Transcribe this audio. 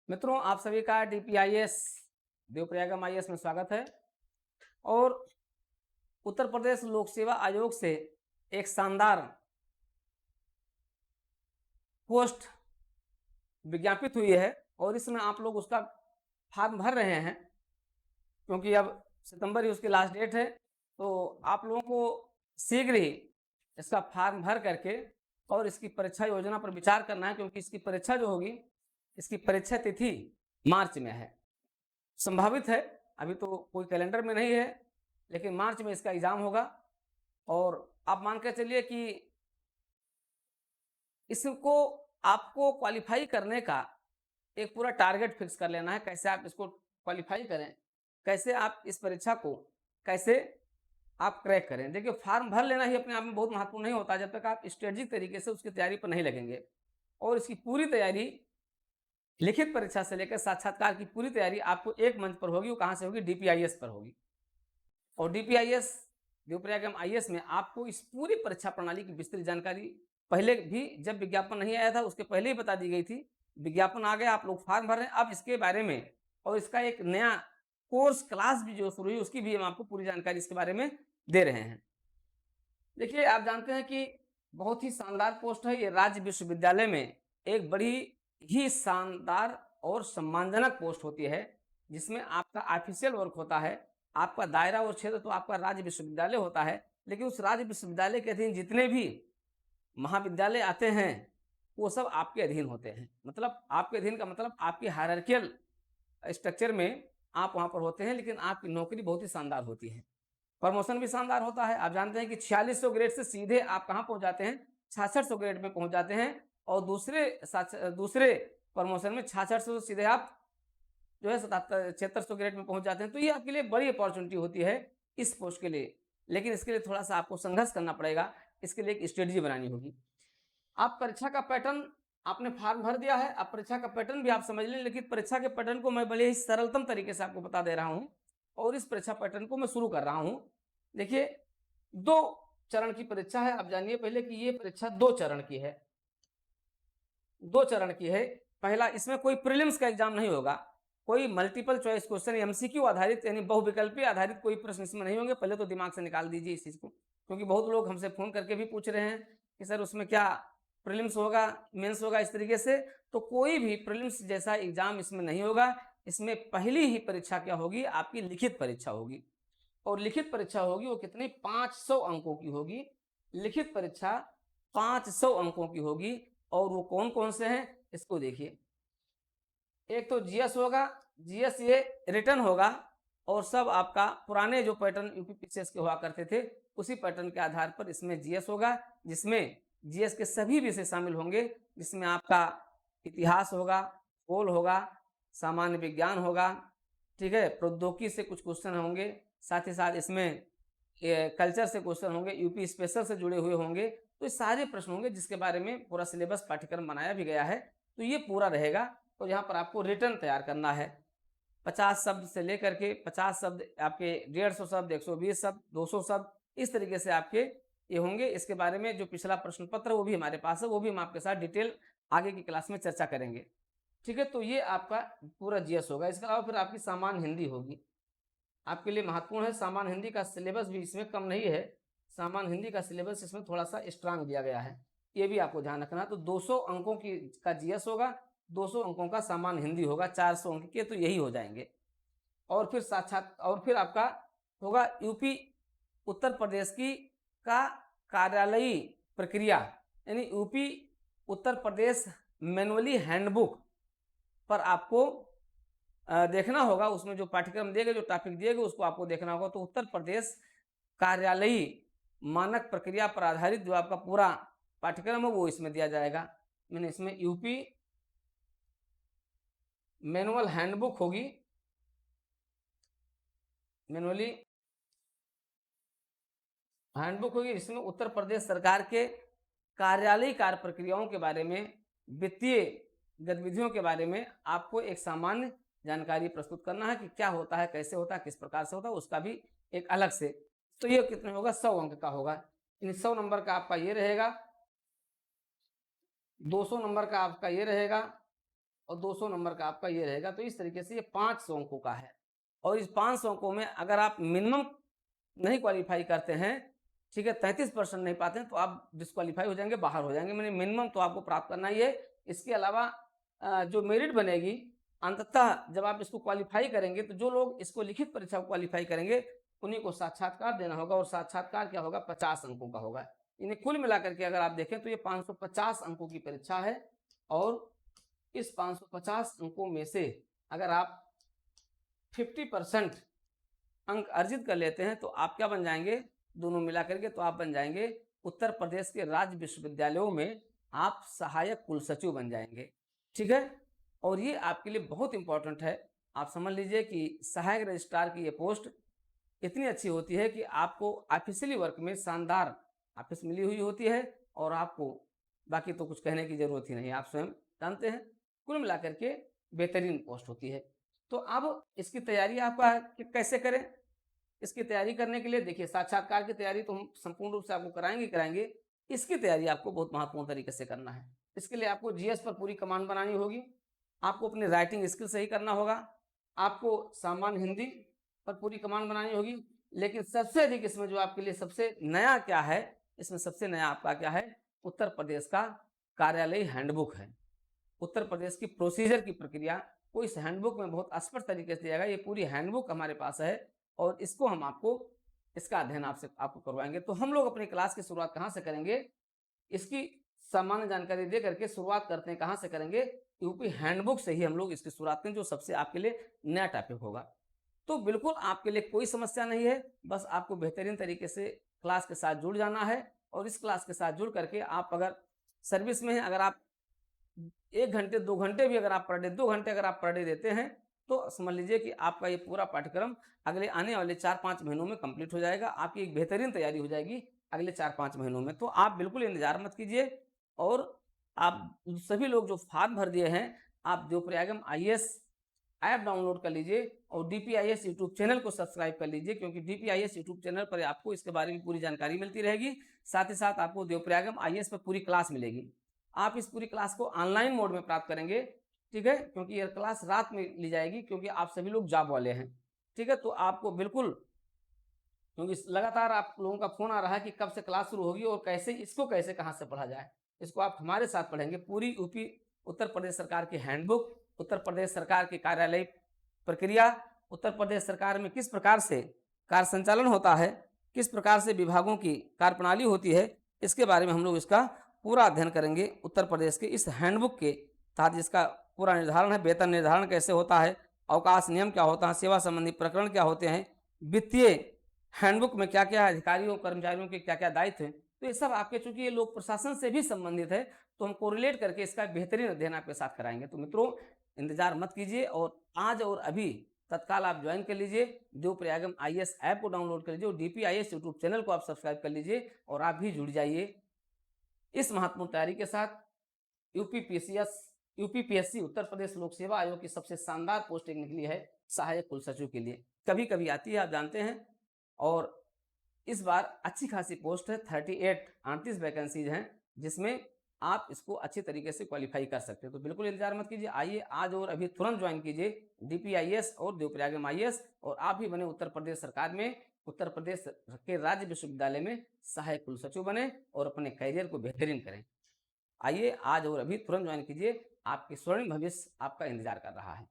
मित्रों, आप सभी का डीपीआईएस देवप्रयागम आईएएस में स्वागत है। और उत्तर प्रदेश लोक सेवा आयोग से एक शानदार पोस्ट विज्ञापित हुई है और इसमें आप लोग उसका फॉर्म भर रहे हैं, क्योंकि अब सितंबर ही उसकी लास्ट डेट है। तो आप लोगों को शीघ्र ही इसका फॉर्म भर करके और इसकी परीक्षा योजना पर विचार करना है, क्योंकि इसकी परीक्षा जो होगी, इसकी परीक्षा तिथि मार्च में है। संभावित है, अभी तो कोई कैलेंडर में नहीं है, लेकिन मार्च में इसका एग्जाम होगा। और आप मान कर चलिए कि इसको आपको क्वालिफाई करने का एक पूरा टारगेट फिक्स कर लेना है, कैसे आप इसको क्वालिफाई करें, कैसे आप इस परीक्षा को कैसे आप क्रैक करें। देखिए, फॉर्म भर लेना ही अपने आप में बहुत महत्वपूर्ण नहीं होता जब तक आप स्ट्रेटेजिक तरीके से उसकी तैयारी पर नहीं लगेंगे। और इसकी पूरी तैयारी, लिखित परीक्षा से लेकर साक्षात्कार की पूरी तैयारी आपको एक मंच पर होगी। वो कहाँ से होगी? डीपीआईएस पर होगी। और डीपीआईएस देवप्रयागम आईएएस में आपको इस पूरी परीक्षा प्रणाली की विस्तृत जानकारी पहले भी, जब विज्ञापन नहीं आया था उसके पहले ही बता दी गई थी। विज्ञापन आ गया, आप लोग फॉर्म भर रहे हैं, अब इसके बारे में और इसका एक नया कोर्स क्लास भी जो शुरू हुई उसकी भी हम आपको पूरी जानकारी इसके बारे में दे रहे हैं। देखिए, आप जानते हैं कि बहुत ही शानदार पोस्ट है ये। राज्य विश्वविद्यालय में एक बड़ी ही शानदार और सम्मानजनक पोस्ट होती है, जिसमें आपका ऑफिशियल वर्क होता है। आपका दायरा और क्षेत्र तो आपका राज्य विश्वविद्यालय होता है, लेकिन उस राज्य विश्वविद्यालय के अधीन जितने भी महाविद्यालय आते हैं वो सब आपके अधीन होते हैं। मतलब आपके अधीन का मतलब आपकी हायरार्कियल स्ट्रक्चर में आप वहां पर होते हैं, लेकिन आपकी नौकरी बहुत ही शानदार होती है। प्रमोशन भी शानदार होता है। आप जानते हैं कि 4600 ग्रेड से सीधे आप कहाँ पहुंच जाते हैं? 6600 ग्रेड में पहुंच जाते हैं। और दूसरे प्रमोशन में 6600 से सीधे आप जो है 7600 ग्रेड में पहुंच जाते हैं। तो ये आपके लिए बड़ी अपॉर्चुनिटी होती है इस पोस्ट के लिए, लेकिन इसके लिए थोड़ा सा आपको संघर्ष करना पड़ेगा। इसके लिए एक स्ट्रेटेजी बनानी होगी। आप परीक्षा का पैटर्न, आपने फॉर्म भर दिया है, अब परीक्षा का पैटर्न भी आप समझ लें, लेकिन परीक्षा के पैटर्न को मैं बड़े ही सरलतम तरीके से आपको बता दे रहा हूं। और इस परीक्षा पैटर्न को मैं शुरू कर रहा हूं। देखिए, 2 चरण की परीक्षा है। आप जानिए पहले कि ये परीक्षा 2 चरण की है। 2 चरण की है। पहला, इसमें कोई प्रीलिम्स का एग्जाम नहीं होगा, कोई मल्टीपल चॉइस क्वेश्चन एमसीक्यू आधारित यानी बहुविकल्पी आधारित कोई प्रश्न इसमें नहीं होंगे। पहले तो दिमाग से निकाल दीजिए इस चीज को, क्योंकि बहुत लोग हमसे फोन करके भी पूछ रहे हैं कि सर उसमें क्या प्रीलिम्स होगा, मेंस होगा, इस तरीके से। तो कोई भी प्रीलिम्स जैसा एग्जाम इसमें नहीं होगा। इसमें पहली ही परीक्षा क्या होगी? आपकी लिखित परीक्षा होगी। और लिखित परीक्षा होगी वो कितनी? 500 अंकों की होगी। लिखित परीक्षा 500 अंकों की होगी। और वो कौन कौन से हैं इसको देखिए। एक तो जीएस होगा, जीएस ये रिटर्न होगा, और सब आपका पुराने जो पैटर्न यूपीपीसीएस के हुआ करते थे उसी पैटर्न के आधार पर इसमें जीएस होगा, जिसमें जीएस के सभी विषय शामिल होंगे, जिसमें आपका इतिहास होगा, भूगोल होगा, सामान्य विज्ञान होगा, ठीक है, प्रौद्योगिकी से कुछ क्वेश्चन होंगे, साथ ही साथ इसमें कल्चर से क्वेश्चन होंगे, यूपी स्पेशल से जुड़े हुए होंगे। तो ये सारे प्रश्न होंगे जिसके बारे में पूरा सिलेबस पाठ्यक्रम बनाया भी गया है। तो ये पूरा रहेगा। तो यहाँ पर आपको रिटर्न तैयार करना है। 50 शब्द से लेकर के 50 शब्द, आपके 150 शब्द, 120 शब्द, 200 शब्द, इस तरीके से आपके ये होंगे। इसके बारे में जो पिछला प्रश्न पत्र वो भी हमारे पास है, वो भी हम आपके साथ डिटेल आगे की क्लास में चर्चा करेंगे। ठीक है, तो ये आपका पूरा जीएस होगा। इसके अलावा फिर आपकी सामान्य हिंदी होगी, आपके लिए महत्वपूर्ण है। सामान्य हिंदी का सिलेबस भी इसमें कम नहीं है। सामान्य हिंदी का सिलेबस इसमें थोड़ा सा स्ट्रांग दिया गया है, ये भी आपको ध्यान रखना। तो 200 अंकों की का जीएस होगा, 200 अंकों का सामान्य हिंदी होगा, 400 अंक के तो यही हो जाएंगे। और फिर और फिर आपका होगा यूपी उत्तर प्रदेश की का कार्यालयी प्रक्रिया, यानी UP Uttar Pradesh manually handbook पर आपको देखना होगा। उसमें जो पाठ्यक्रम दिए गए, जो टॉपिक दिए गए, उसको आपको देखना होगा। तो उत्तर प्रदेश कार्यालयी मानक प्रक्रिया पर आधारित जो आपका पूरा पाठ्यक्रम है वो इसमें दिया जाएगा। मैंने इसमें यूपी मैनुअल हैंडबुक होगी, मैनुअली हैंडबुक होगी, इसमें उत्तर प्रदेश सरकार के कार्यालयी कार्य प्रक्रियाओं के बारे में, वित्तीय गतिविधियों के बारे में आपको एक सामान्य जानकारी प्रस्तुत करना है कि क्या होता है, कैसे होता है, किस प्रकार से होता है, उसका भी एक अलग से। तो ये कितने होगा? 100 अंक का होगा। इन 100 नंबर का आपका ये रहेगा, 200 नंबर का आपका ये रहेगा, और 200 नंबर का आपका ये रहेगा। तो इस तरीके से ये 500 अंकों का है और इस 500 अंकों में अगर आप मिनिमम नहीं क्वालीफाई करते हैं, ठीक है, 33% नहीं पाते हैं, तो आप डिस्क्वालीफाई हो जाएंगे, बाहर हो जाएंगे। मैंने मिनिमम तो आपको प्राप्त करना ही है। इसके अलावा जो मेरिट बनेगी अंततः जब आप इसको क्वालीफाई करेंगे, तो जो लोग इसको लिखित परीक्षा को क्वालीफाई करेंगे उन्हीं को साक्षात्कार देना होगा और साक्षात्कार क्या होगा, 50 अंकों का होगा। इन्हें कुल मिलाकर के अगर आप देखें तो ये 550 अंकों की परीक्षा है और इस 550 अंकों में से अगर आप 50% अंक अर्जित कर लेते हैं तो आप क्या बन जाएंगे, दोनों मिलाकर के तो आप बन जाएंगे उत्तर प्रदेश के राज्य विश्वविद्यालयों में आप सहायक कुल सचिव बन जाएंगे। ठीक है, और ये आपके लिए बहुत इंपॉर्टेंट है। आप समझ लीजिए कि सहायक रजिस्ट्रार की ये पोस्ट इतनी अच्छी होती है कि आपको ऑफिशियली वर्क में शानदार ऑफिस मिली हुई होती है और आपको बाकी तो कुछ कहने की जरूरत ही नहीं, आप स्वयं जानते हैं। कुल मिलाकर के बेहतरीन पोस्ट होती है। तो अब इसकी तैयारी आपका कैसे करें, इसकी तैयारी करने के लिए देखिए, साक्षात्कार की तैयारी तो हम संपूर्ण रूप से आपको कराएंगे। इसकी तैयारी आपको बहुत महत्वपूर्ण तरीके से करना है। इसके लिए आपको जीएस पर पूरी कमांड बनानी होगी, आपको अपनी राइटिंग स्किल सही करना होगा, आपको सामान्य हिंदी पर पूरी कमांड बनानी होगी। लेकिन सबसे अधिक इसमें जो आपके लिए सबसे नया क्या है, इसमें सबसे नया आपका क्या है, उत्तर प्रदेश का कार्यालय हैंडबुक है। उत्तर प्रदेश की प्रोसीजर की प्रक्रिया को इस हैंडबुक में बहुत स्पष्ट तरीके से दिया गया। ये पूरी हैंडबुक हमारे पास है और इसको हम आपको इसका अध्ययन आपको करवाएंगे। तो हम लोग अपनी क्लास की शुरुआत कहाँ से करेंगे, इसकी सामान्य जानकारी दे करके शुरुआत करते हैं। कहाँ से करेंगे, यूपी हैंडबुक से ही हम लोग इसकी शुरुआत करें, जो सबसे आपके लिए नया टॉपिक होगा। तो बिल्कुल आपके लिए कोई समस्या नहीं है, बस आपको बेहतरीन तरीके से क्लास के साथ जुड़ जाना है। और इस क्लास के साथ जुड़ करके आप अगर सर्विस में हैं, अगर आप 1 घंटे 2 घंटे भी अगर आप पर डे 2 घंटे अगर आप पर डे देते हैं, तो समझ लीजिए कि आपका ये पूरा पाठ्यक्रम अगले आने वाले 4-5 महीनों में कंप्लीट हो जाएगा। आपकी एक बेहतरीन तैयारी हो जाएगी अगले 4-5 महीनों में। तो आप बिल्कुल इंतजार मत कीजिए और आप सभी लोग जो फॉर्म भर दिए हैं, आप देवप्रयागम आईएएस ऐप डाउनलोड कर लीजिए और डीपीआईएस यूट्यूब चैनल को सब्सक्राइब कर लीजिए, क्योंकि डीपीआईएस यूट्यूब चैनल पर आपको इसके बारे में पूरी जानकारी मिलती रहेगी। साथ ही साथ आपको देवप्रयागम आईएएस पर पूरी क्लास मिलेगी। आप इस पूरी क्लास को ऑनलाइन मोड में प्राप्त करेंगे, ठीक है, क्योंकि यह क्लास रात में ली जाएगी, क्योंकि आप सभी लोग जॉब वाले हैं। ठीक है, तो आपको बिल्कुल, क्योंकि लगातार आप लोगों का फोन आ रहा है कि कब से क्लास शुरू होगी और कैसे इसको कैसे कहाँ से पढ़ा जाए, इसको आप हमारे साथ पढ़ेंगे। पूरी यूपी उत्तर प्रदेश सरकार की हैंडबुक, उत्तर प्रदेश सरकार की कार्यालय प्रक्रिया, उत्तर प्रदेश सरकार में किस प्रकार से कार्य संचालन होता है, किस प्रकार से विभागों की कार्यप्रणाली होती है, इसके बारे में हम लोग इसका पूरा अध्ययन करेंगे। उत्तर प्रदेश के इस हैंडबुक के तहत जिसका पूरा निर्धारण है, वेतन निर्धारण कैसे होता है, अवकाश नियम क्या होता है, सेवा संबंधी प्रकरण क्या होते हैं, वित्तीय हैंडबुक में क्या क्या अधिकारियों कर्मचारियों के क्या क्या दायित्व हैं, तो ये सब आपके, चूंकि ये लोक प्रशासन से भी संबंधित है, तो हम कोरिलेट करके इसका बेहतरीन अध्ययन आपके साथ कराएंगे। तो मित्रों, इंतजार मत कीजिए और आज और अभी तत्काल आप ज्वाइन कर लीजिए, देवप्रयागम आईएएस ऐप को डाउनलोड कर लीजिए और डीपीआईएस यूट्यूब चैनल को आप सब्सक्राइब कर लीजिए और आप भी जुड़ जाइए इस महत्वपूर्ण तैयारी के साथ। यूपीपीएससी उत्तर प्रदेश लोक सेवा आयोग की सबसे शानदार पोस्टिंग निकली है सहायक कुल सचिव के लिए। कभी कभी आती है, आप जानते हैं, और इस बार अच्छी खासी पोस्ट है, 38 वैकेंसीज हैं, जिसमें आप इसको अच्छे तरीके से क्वालिफाई कर सकते हैं। तो बिल्कुल इंतजार मत कीजिए, आइए आज और अभी तुरंत ज्वाइन कीजिए डीपीआईएस और देवप्रयागम आईएएस, और आप भी बने उत्तर प्रदेश सरकार में, उत्तर प्रदेश के राज्य विश्वविद्यालय में सहायक कुल सचिव बने और अपने करियर को बेहतरीन करें। आइए आज और अभी तुरंत ज्वाइन कीजिए, आपके स्वर्णिम भविष्य आपका इंतजार कर रहा है।